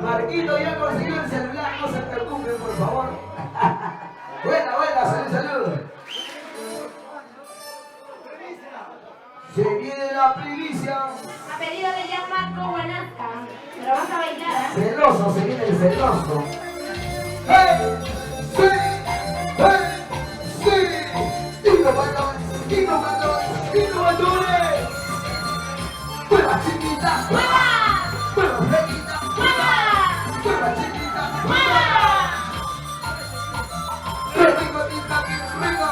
Marquito ya consiguió el celular, no se preocupen, por favor. Buena, salud. Se viene la primicia. A pedido de Gianmarco Buenasca. ¿Me lo vas a bailar, eh? Celoso, se viene el celoso. ¡Hey! ¡Sí! ¡Hey! ¡Sí! ¡Tino Bandones! ¡Mueva chiquita! ¡Mueva flequita! ¡Mueva chiquita! ¡Mueva! ¡Qué ricotita, qué rico!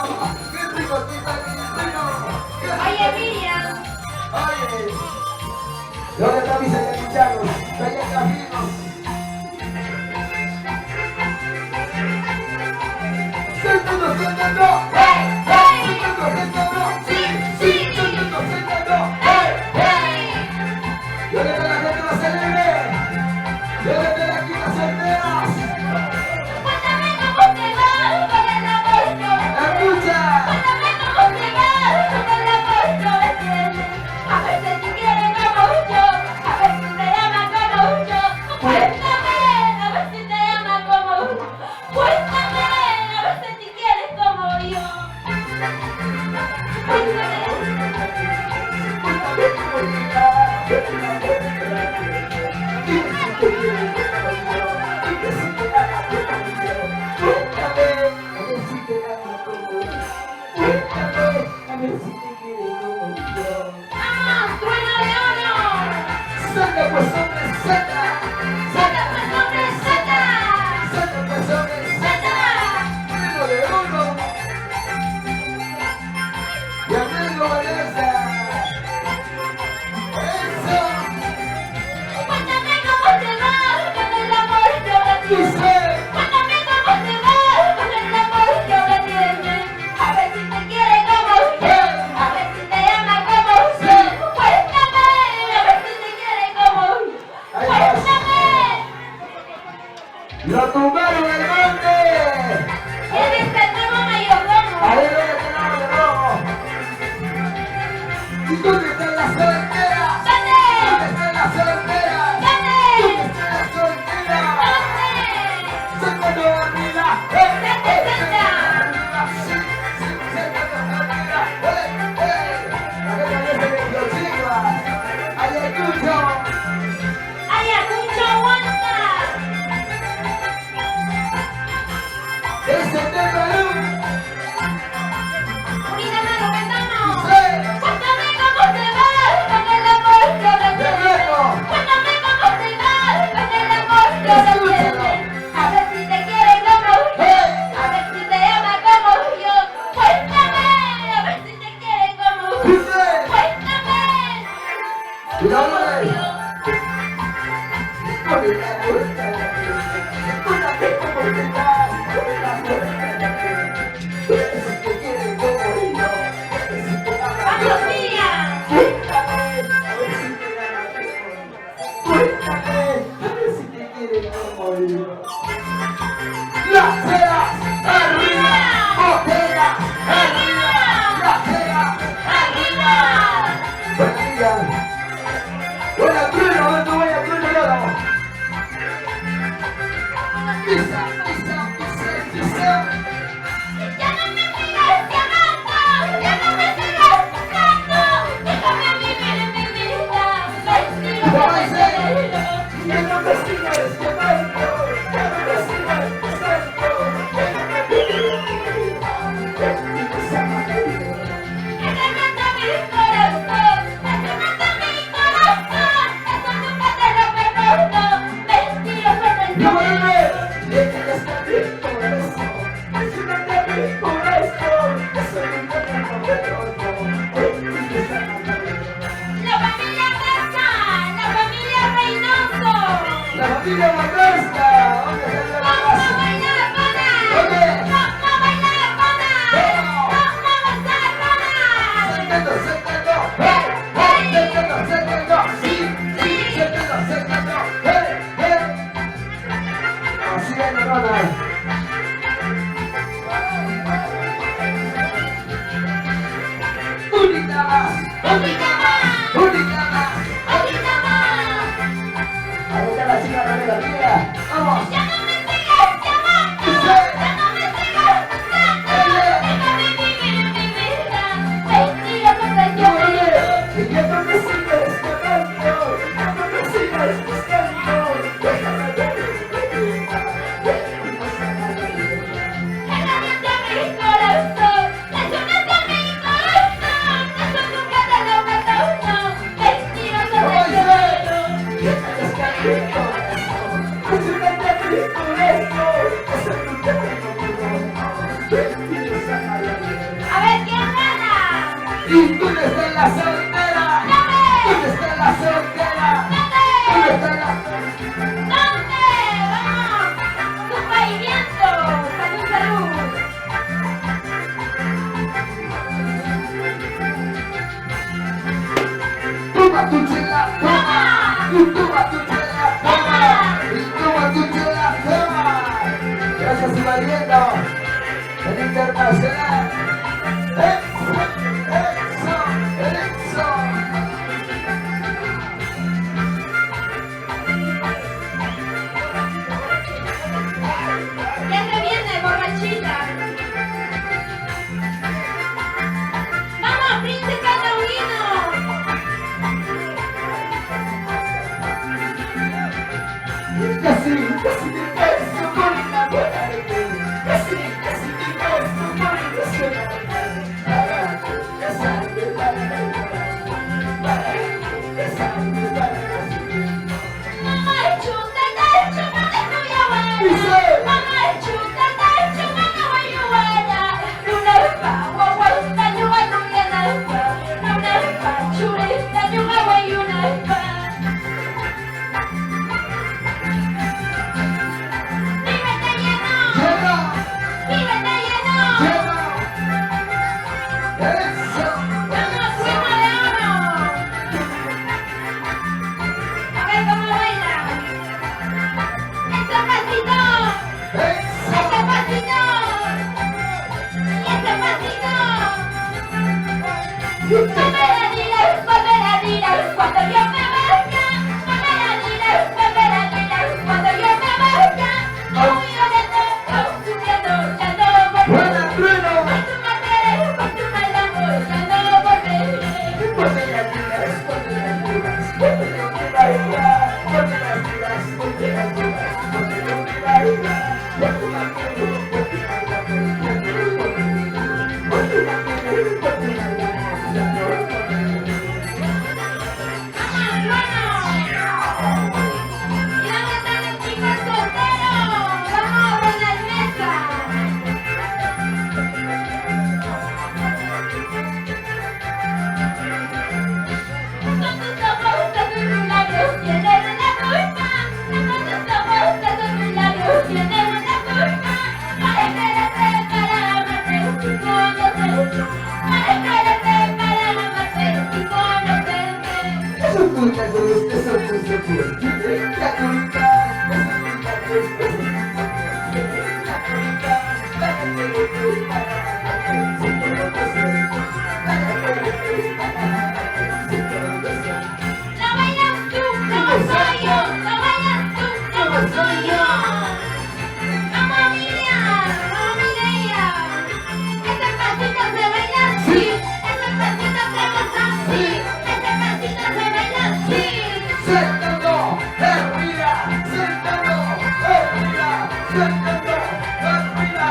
¡Qué ricotita, qué rico! Oye, Miriam. Oye, ¿dónde está mis enemichanos? ¡Vaya camino! ¡Sentando! ¡Hey! ¡Hey! ¡Sentando! ¡Sí! ¡Sentando! ¡Hey! ¡Hey! ¿Dónde está la gente más celebre? ¿Dónde están aquí las solteras? Cuéntame cómo te va con el amor que me ¡Escucha! Cuéntame cómo te va con el amor que me tienes. A ver si te quiere como yo, a ver si te ama como yo. Cuéntame, a ver si te ama como yo. Cuéntame, a ver si te quiere como yo. Cuéntame. ¡Vamos, trueno de oro! ¡Saca pues hombre, saca! ¡Saca pues hombre, saca! ¡Saca pues hombre, saca! ¡Trueno de oro! ¡Y amigo Vanessa! ¡Eso! Cuéntame cómo te va con el amor que me tienes. ¡Dice! Cuéntame cómo te va con el amor que me tienes. A ver si te quiere como yo, a ver si te ama como yo. Cuéntame, a ver si te quiere como yo. Cuéntame. ¡Lo tumbaron el monte! Eres el nuevo mayordomo. ¡A ver dónde tenemos de rojo! ¿Y dónde están las solteras? ¿Dónde? ¿Dónde están las solteras? ¿Dónde? ¿Dónde están las solteras? ¿Dónde? ¡Sácalo arriba! ¡Senta! ¡Arriba! ¡Sí! ¡Sácalo arriba! ¡Hey! ¡A ver dónde se ven los chicos! ¡Ayacucho! ¡Ayacucho aguanta! ¡Ese es de Perú! ¡Unida mano, ventano! ¡Sí! Cuéntame cómo te va con el amor que me ¡De tienes. nuevo! Cuéntame cómo te va con el amor que me tienes. A ver si te quiere como yo, a ver si te ama como yo. Cuéntame, a ver si te quiere como yo. ¡Dice! Cuéntame. ¡Y ahora! ¡Vamos, Miriam! Las ceras arriba, botellas arriba, las ceras ¡Arriba! buena Bruno, ¿dónde tú vayas, Bruno? Pisa. ¡Ya no me sigas llamando! ¡Ya no me sigas buscando! ¡Déjame vivir mi vida! ¡Vestido ¿Cómo de dice? febrero! Ya no me sigas llamando, ya no me sigas buscando, déjame vivir mi vida, vestido de febrero. ¡Que te mata mi corazón! ¡Que te mata mi corazón! ¡Eso nunca te lo perdono! ¡Vestido de ¡No febrero! vuelve! ¡Déjame estar bien por eso! ¡Déjame bien por eso! ¡Eso nunca te lo perdono! Vestido de febrero. ¡La familia Mesa! ¡La familia Reynoso! ¡La familia Matasca! ¿Dónde está la ¡Vamos a casa? bailar, pana! ¿Dónde? ¡Vamos a bailar, pana! ¿Cómo? ¡Vamos a gozar, pana! ¡Sentando! ¡Hey! ¡Hey! ¡Sentando! ¡Sí! ¡Sentando! ¡Hey! ¡Hey! Así es, hermana. ¡Única más! ¡Ahorita más! ¡Única más! ¡Ahorita más! Ahí está la chica Rebeca, mira. vamos. Ya no me sigas llamando, ya no me sigas buscando. Déjame vivir mi vida, mentiroso traicionero. Y que no me sigas llamando, que no me sigas buscando. Déjame vivir mi vida. Engañaste a mi corazón, traicionaste a mi corazón. Eso nunca te lo perdono, mentiroso traicionero. Déjame estar en mi corazón. Ayúdame a mi corazón. Eso nunca te lo perdono. Mentirosa María. A ver quién gana. ¿Y dónde está la soltera? ¿Dónde está la soltera? ¿Dónde está la soltera? ¿Dónde? Vamos. Zumba y viento. Salud, salud. Toma tu chela, toma. Y toma tu chela, toma. Y toma tu chela, toma. Gracias, Ivaliendo. El internacional. Eso, eso. Ya se viene, borrachita. Vamos, príncipe taurino. Casi me beso por enamorarte. Casi me beso por ilusionarte. Para casarme, para casarme, para casarme. Mamá chuta, tacho, mate Dice. Mamá chuta, tacho, mate guayuara. Luna pa, guaguaita, yuga, nuyana pa. Luna pa, churista, yuga, guayuna pa. Vívete lleno, Llena, vívete lleno. llena. Eso. Vamos, prima de oro. A ver cómo baila. Ese pasito, Eso. ese pasito. Y ese pasito. No me la digas, cuando yo me vaya. No me la digas, cuando yo me vaya. Muy violento, sufriendo, ya no volveré. Buena trueno. Por tu madre, por tu mal amor, ya no volveré. Ponte las pilas, ponte las pilas, ponte las pilas, ponte las pilas, ponte las pilas, ponte las pilas, ponte las ¿Y dónde están los chicos solteros? Vamos a la mesa. Con tus ojos de tus labios tienen una culpa. Con tus ojos de tus labios tienen una culpa. Para quererte, para amarte, sin conocerte. Para quererte, para amarte, sin conocerte. Eso es culpa, eso es culpa, la culpa, No bailas tú, no soy yo. No bailas tú, no soy yo. Vamos, Mireia. Ese pasito se baila así. Ese pasito se goza así. Ese pasito se baila así. sentando, arriba, sentando, arriba, sentando, arriba.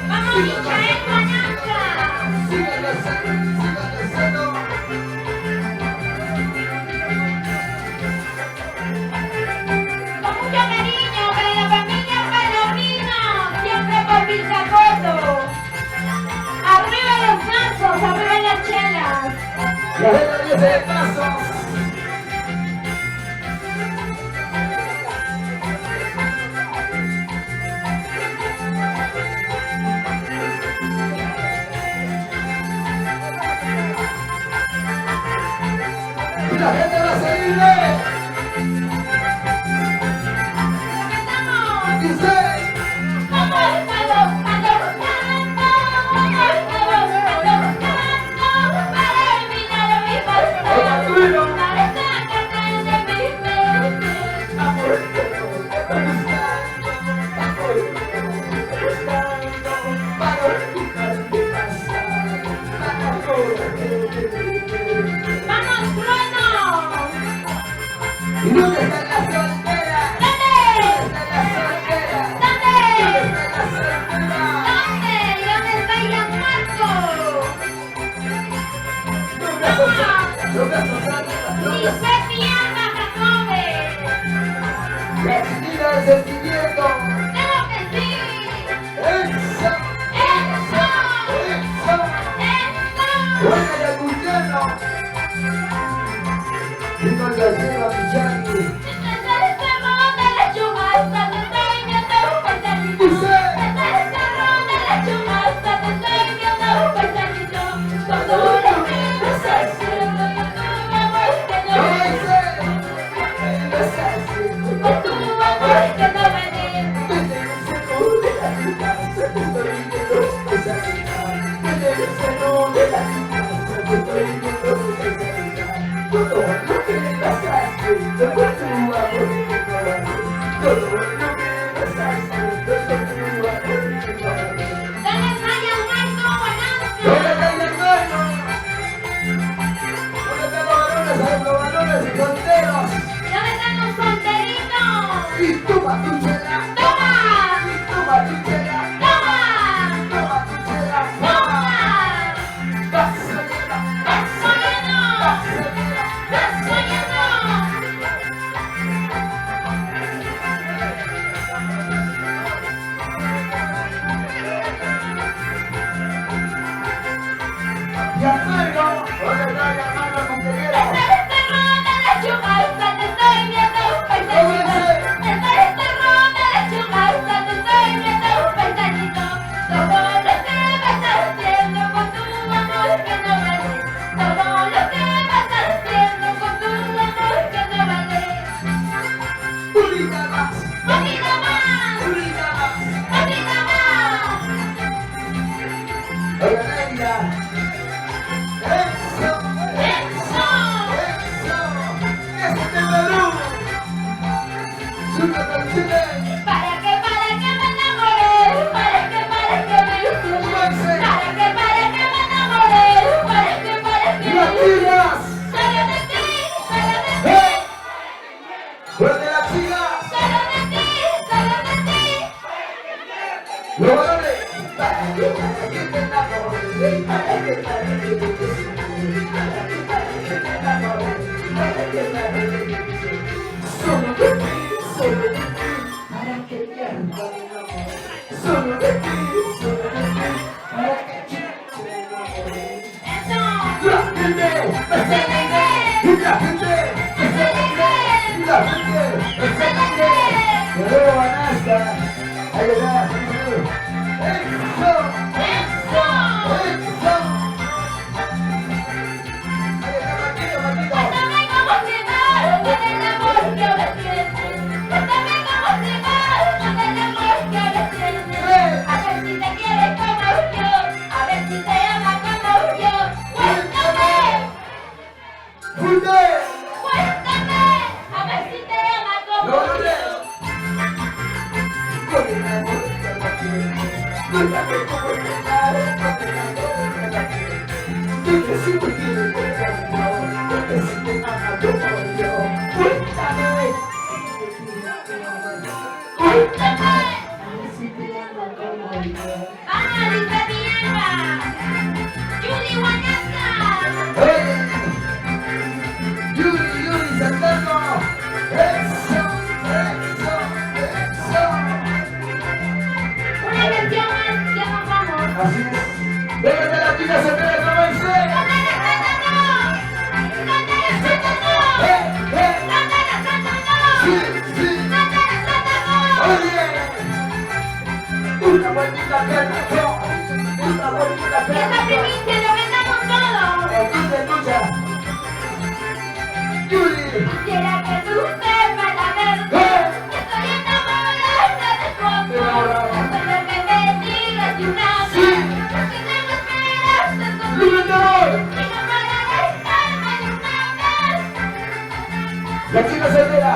Vamos, Michael Mananca. Síganlo haciendo. Con mucho cariño para la familia Palomino. Siempre por Vilsacoto. Arriba los mazos, arriba las chelas. La gente 10 de pasos. La gente va a seguirle. ¿Y dónde está la soltera? ¿Dónde? ¿Dónde está la soltera? ¿Dónde? ¿Dónde está la soltera? ¿Dónde? ¿Dónde está Gianmarco? Los brazos arriba, los brazos arriba, los ¡Y brazos. se pierda, Jacobe! La chiquita del sentimiento. ¡Claro que sí! ¡Eso! ¡Eso! ¡Eso! ¡Eso! ¡Buena y acullano! Y con la lleva mi Jackie. Desde el cerro de la Chumasa te estoy viendo un paisanito. Dice. Desde el cerro de la Chumasa te estoy viendo un paisanito. Todo lo que vas haciendo con tu amor que no ¿Qué ves. dice? ¿Qué vas haciendo? Con tu amor que no ves. Desde el seno de la casa te estoy viendo pesadilla. Desde el seno de la casa te estoy viendo pesadilla. Todo lo que vas haciendo con tu amor que no ves. Todo lo que vas haciendo con tu amor que no ves. Dale Maya Marco, ¿Dónde Buenancia. está el hermano? ¿Dónde están los varones? Hay los varones y solteros. ¿Dónde están los solteritos? Y toma tu chela. ¡Toma! Y toma tu chela. ¡Toma! Toma tu chela. ¡Toma! Vaso lleno. ¡Vaso lleno! Vaso lleno. ¡Vaso lleno! Y amargo. ¿Dónde está el hermano compañero? Desde el cerro de la Chumasa te estoy viendo un paisanito. Desde el cerro de la Chumasa te estoy viendo un paisanito. Todo lo que vas haciendo con tu amor que no vale. Todo lo que vas haciendo con tu amor que no vale. Unita más. ¡Poquito más! Unita más. ¡Poquito más! Oiga, Negra. Eso. ¡Eso! Eso. Ese te Perú. Súper chile. Para que me enamoré, para que me ilusioné, para que me enamoré, para que me ilusioné. Latinas. Solo de ti, solo de ti, ¡Eh! ¡Fuerte las chicas! solo de ti, solo de ti. ¡Los varones! Para que te enamores, para que te enamores, solo de ti, para que te enamores. Solo de ti, para que te enamores. Eso, La gente, y la gente, y la gente, ¡que luego banasta! ¡Ahí está! ¡Eso! eso. ¡Eso! ¡Ahí está Marquito, Marquito! Cuéntame cómo te va con el amor que ahora tienes. Cuéntame cómo te va con el amor que ahora tienes. A ver si te quieres como yo, a ver si te ama como yo. Cuéntame, ¡Fuerte! cuéntame, a ver si te ama como ¡No, no, yo. con el amor que la tiene! ¡Cuéntame cómo te va con el amor que la tiene! Dime si me quieres como yo, dime si te ama como yo. ¡Cuéntame! Cuéntame. Si te ama como yo. Ah, dice mi alma. Judy Guanaca. ¡Oye! ¡Yuri Santano! ¡Eso! ¡Eso! ¡Eso! Una canción más, ya nos vamos. Así es. ¡Déjate la chica soltera como dice! ¡Cántala, cántala! ¡Cántala, cántala! ¡Eh! ¡Eh! ¡Cántala, cántala! ¡Sí! ¡Sí! ¡Cántala, cántala! ¡Oye! ¡Una vueltita perro! ¡Una vueltita ¡Esta perro! primicia lo vendamos todo! ¡Escucha, escucha! ¡Yuri! Quisiera que tú sepas la verdad. Estoy enamorada de tu amor. Solo que me digas de una vez. Porque tengo esperanza en tu vida. ¡Libertador! Y no para dejarme de una vez. ¡La chica soltera!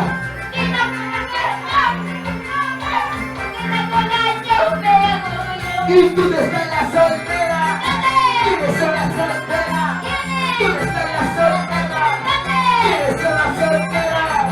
Y no para dejarme de una vez. Porque tengo la lluvia de orgullo. ¡Y tú te estás la soltera! ¿Dónde? ¿Quiénes son las solteras? ¿Quién ¿Dónde es? está la soltera? ¿Dónde? ¿Quiénes son las solteras?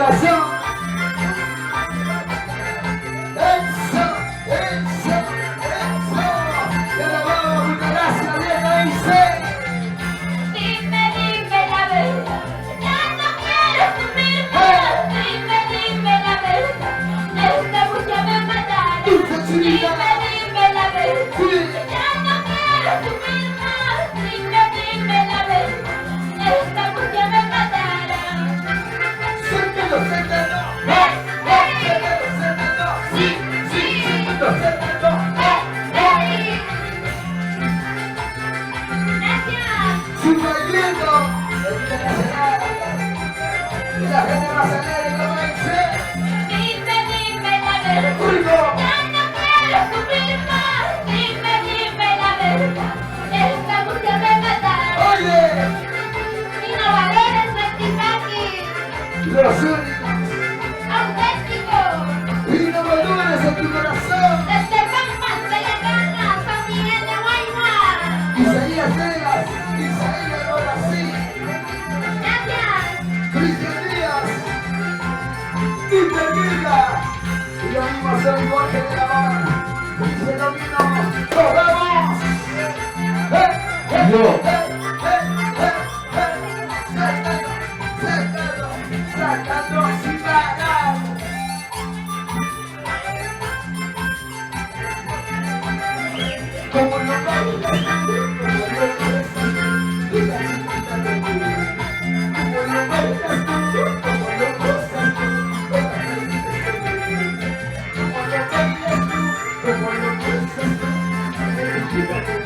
corazón. Eso, eso, eso. Ya la vamos, muchas gracias, Diego, dice. Dime la verdad, ya no quiero sufrir más. Dime la verdad, esta angustia me matará. Dime la verdad, ya no quiero sufrir más. Dime la verdad, esta angustia me matará. Suéltalo, suéltalo. Suéltalo, suéltalo. Sí, sí, suéltalo, suéltalo. Gracias. Sigo viviendo. Y la gente va a salir como dice. Dime la verdad, Ruido. ya no quiero sufrir más. Dime la verdad, esta angustia me matará. Oye, Innovadores Vertifaki, los únicos. auténticos, Innovadores en tu corazón. desde Pampas de la Gana, San Miguel de Guaymas. Isaías Vegas, Isaías Brasil, Gracias. Cristian Díaz, Peter Guerra. Y lo mismo soy Jorge de la Habana. Dice lo mismo. ¡Nos vamos! Yo. Sacando sin parar. Como lo bailas, como lo besas, y la chiquita te quiere. Como lo bailas, como lo gozas, toda la gente te quiere. Como lo bailas, como lo besas, la chiquita te quiere.